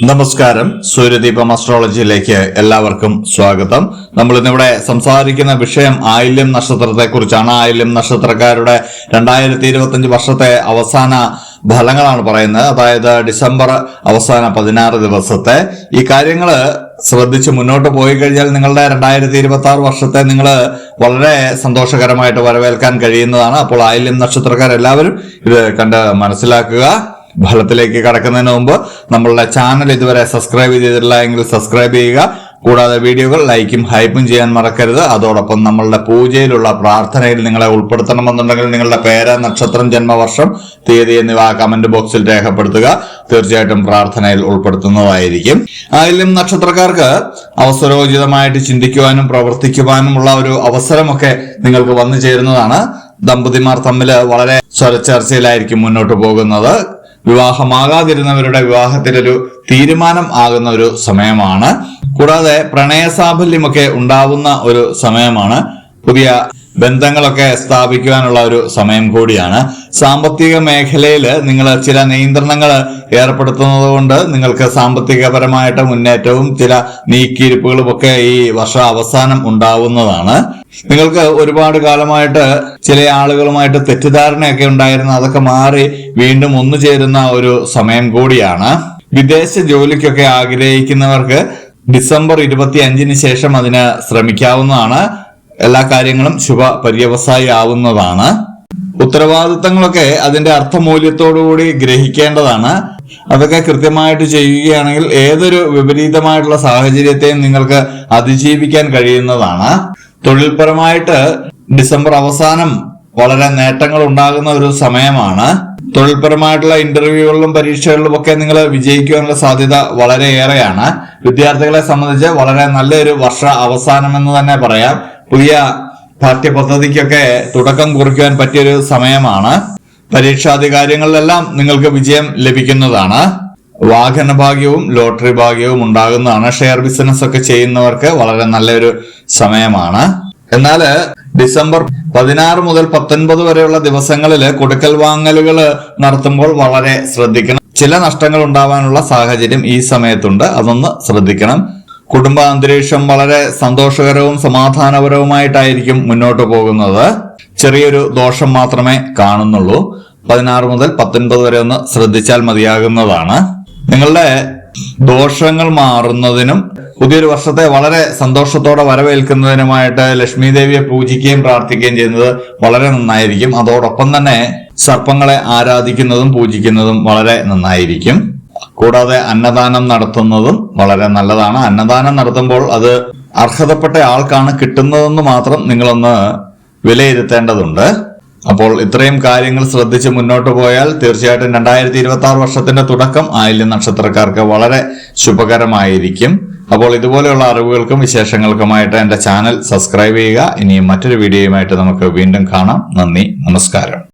നമസ്കാരം. സൂര്യദീപം അസ്ട്രോളജിയിലേക്ക് എല്ലാവർക്കും സ്വാഗതം. നമ്മൾ ഇന്നിവിടെ സംസാരിക്കുന്ന വിഷയം ആയില്യം നക്ഷത്രത്തെ കുറിച്ചാണ്. ആയില്യം നക്ഷത്രക്കാരുടെ 2025 വർഷത്തെ അവസാന ഫലങ്ങളാണ് പറയുന്നത്. അതായത് ഡിസംബർ അവസാന 16 ദിവസത്തെ ഈ കാര്യങ്ങള് ശ്രദ്ധിച്ച് മുന്നോട്ട് പോയി കഴിഞ്ഞാൽ നിങ്ങളുടെ 2026 വർഷത്തെ നിങ്ങൾ വളരെ സന്തോഷകരമായിട്ട് വരവേൽക്കാൻ കഴിയുന്നതാണ്. അപ്പോൾ ആയില്യം നക്ഷത്രക്കാരെല്ലാവരും ഇത് കണ്ട് മനസ്സിലാക്കുക. ഫലത്തിലേക്ക് കടക്കുന്നതിന് മുമ്പ് നമ്മളുടെ ചാനൽ ഇതുവരെ സബ്സ്ക്രൈബ് ചെയ്തിട്ടില്ല എങ്കിൽ സബ്സ്ക്രൈബ് ചെയ്യുക. കൂടാതെ വീഡിയോകൾ ലൈക്കും ഹൈപ്പും ചെയ്യാൻ മറക്കരുത്. അതോടൊപ്പം നമ്മളുടെ പൂജയിലുള്ള പ്രാർത്ഥനയിൽ നിങ്ങളെ ഉൾപ്പെടുത്തണമെന്നുണ്ടെങ്കിൽ നിങ്ങളുടെ പേര്, നക്ഷത്രം, ജന്മവർഷം, തീയതി എന്നിവ കമന്റ് ബോക്സിൽ രേഖപ്പെടുത്തുക. തീർച്ചയായിട്ടും പ്രാർത്ഥനയിൽ ഉൾപ്പെടുത്തുന്നതായിരിക്കും. ആയില്യം നക്ഷത്രക്കാർക്ക് അവസരോചിതമായിട്ട് ചിന്തിക്കുവാനും പ്രവർത്തിക്കുവാനുമുള്ള ഒരു അവസരമൊക്കെ നിങ്ങൾക്ക് വന്നു ചേരുന്നതാണ്. ദമ്പതിമാർ തമ്മിൽ വളരെ സ്വരച്ചേർച്ചയിലായിരിക്കും മുന്നോട്ട് പോകുന്നത്. വിവാഹമാകാതിരുന്നവരുടെ വിവാഹത്തിലൊരു തീരുമാനം ആകുന്ന ഒരു സമയമാണ്. കൂടാതെ പ്രണയസാഫല്യമൊക്കെ ഉണ്ടാവുന്ന ഒരു സമയമാണ്. പുതിയ ബന്ധങ്ങളൊക്കെ സ്ഥാപിക്കുവാനുള്ള ഒരു സമയം കൂടിയാണ്. സാമ്പത്തിക മേഖലയിൽ നിങ്ങൾ ചില നിയന്ത്രണങ്ങൾ ഏർപ്പെടുത്തുന്നത് കൊണ്ട് നിങ്ങൾക്ക് സാമ്പത്തികപരമായിട്ട് മുന്നേറ്റവും ചില നീക്കിയിരിപ്പുകളും ഒക്കെ ഈ വർഷ അവസാനം ഉണ്ടാവുന്നതാണ്. നിങ്ങൾക്ക് ഒരുപാട് കാലമായിട്ട് ചില ആളുകളുമായിട്ട് തെറ്റിദ്ധാരണയൊക്കെ ഉണ്ടായിരുന്നു. അതൊക്കെ മാറി വീണ്ടും ഒന്നു ചേരുന്ന ഒരു സമയം കൂടിയാണ്. വിദേശ ജോലിക്കൊക്കെ ആഗ്രഹിക്കുന്നവർക്ക് ഡിസംബർ 25 ശേഷം അതിന് ശ്രമിക്കാവുന്നതാണ്. എല്ലാ കാര്യങ്ങളും ശുഭ പര്യവസായി ആവുന്നതാണ്. ഉത്തരവാദിത്തങ്ങളൊക്കെ അതിന്റെ അർത്ഥമൂല്യത്തോടുകൂടി ഗ്രഹിക്കേണ്ടതാണ്. അതൊക്കെ കൃത്യമായിട്ട് ചെയ്യുകയാണെങ്കിൽ ഏതൊരു വിപരീതമായിട്ടുള്ള സാഹചര്യത്തെയും നിങ്ങൾക്ക് അതിജീവിക്കാൻ കഴിയുന്നതാണ്. തൊഴിൽപരമായിട്ട് ഡിസംബർ അവസാനം വളരെ നേട്ടങ്ങൾ ഉണ്ടാകുന്ന ഒരു സമയമാണ്. തൊഴിൽപരമായിട്ടുള്ള ഇന്റർവ്യൂകളിലും പരീക്ഷകളിലും ഒക്കെ നിങ്ങൾ വിജയിക്കുവാനുള്ള സാധ്യത വളരെയേറെയാണ്. വിദ്യാർത്ഥികളെ സംബന്ധിച്ച് വളരെ നല്ലൊരു വർഷ അവസാനം എന്ന് തന്നെ പറയാം. പുതിയ പാഠ്യപദ്ധതിക്കൊക്കെ തുടക്കം കുറിക്കുവാൻ പറ്റിയൊരു സമയമാണ്. പരീക്ഷാദി കാര്യങ്ങളിലെല്ലാം നിങ്ങൾക്ക് വിജയം ലഭിക്കുന്നതാണ്. വാഹന ഭാഗ്യവും ലോട്ടറി ഭാഗ്യവും ഉണ്ടാകുന്നതാണ്. ഷെയർ ബിസിനസ് ഒക്കെ ചെയ്യുന്നവർക്ക് വളരെ നല്ലൊരു സമയമാണ്. എന്നാൽ ഡിസംബർ 16 മുതൽ 19 വരെയുള്ള ദിവസങ്ങളിൽ കൊടുക്കൽ വാങ്ങലുകൾ നടത്തുമ്പോൾ വളരെ ശ്രദ്ധിക്കണം. ചില നഷ്ടങ്ങൾ ഉണ്ടാവാനുള്ള സാഹചര്യം ഈ സമയത്തുണ്ട്. അതൊന്ന് ശ്രദ്ധിക്കണം. കുടുംബ അന്തരീക്ഷം വളരെ സന്തോഷകരവും സമാധാനപരവുമായിട്ടായിരിക്കും മുന്നോട്ട് പോകുന്നത്. ചെറിയൊരു ദോഷം മാത്രമേ കാണുന്നുള്ളൂ. 16 മുതൽ 19 വരെ ഒന്ന് ശ്രദ്ധിച്ചാൽ മതിയാകുന്നതാണ്. നിങ്ങളുടെ ദോഷങ്ങൾ മാറുന്നതിനും പുതിയൊരു വർഷത്തെ വളരെ സന്തോഷത്തോടെ വരവേൽക്കുന്നതിനുമായിട്ട് ലക്ഷ്മി ദേവിയെ പൂജിക്കുകയും പ്രാർത്ഥിക്കുകയും ചെയ്യുന്നത് വളരെ നന്നായിരിക്കും. അതോടൊപ്പം തന്നെ സർപ്പങ്ങളെ ആരാധിക്കുന്നതും പൂജിക്കുന്നതും വളരെ നന്നായിരിക്കും. കൂടാതെ അന്നദാനം നടത്തുന്നതും വളരെ നല്ലതാണ്. അന്നദാനം നടത്തുമ്പോൾ അത് അർഹതപ്പെട്ട ആൾക്കാണ് കിട്ടുന്നതെന്ന് മാത്രം നിങ്ങളൊന്ന് വിലയിരുത്തേണ്ടതുണ്ട്. അപ്പോൾ ഇത്രയും കാര്യങ്ങൾ ശ്രദ്ധിച്ച് മുന്നോട്ട് പോയാൽ തീർച്ചയായിട്ടും 2026 വർഷത്തിന്റെ തുടക്കം ആയില്യം നക്ഷത്രക്കാർക്ക് വളരെ ശുഭകരമായിരിക്കും. അപ്പോൾ ഇതുപോലെയുള്ള അറിവുകൾക്കും വിശേഷങ്ങൾക്കുമായിട്ട് എന്റെ ചാനൽ സബ്സ്ക്രൈബ് ചെയ്യുക. ഇനിയും മറ്റൊരു വീഡിയോയുമായിട്ട് നമുക്ക് വീണ്ടും കാണാം. നന്ദി, നമസ്കാരം.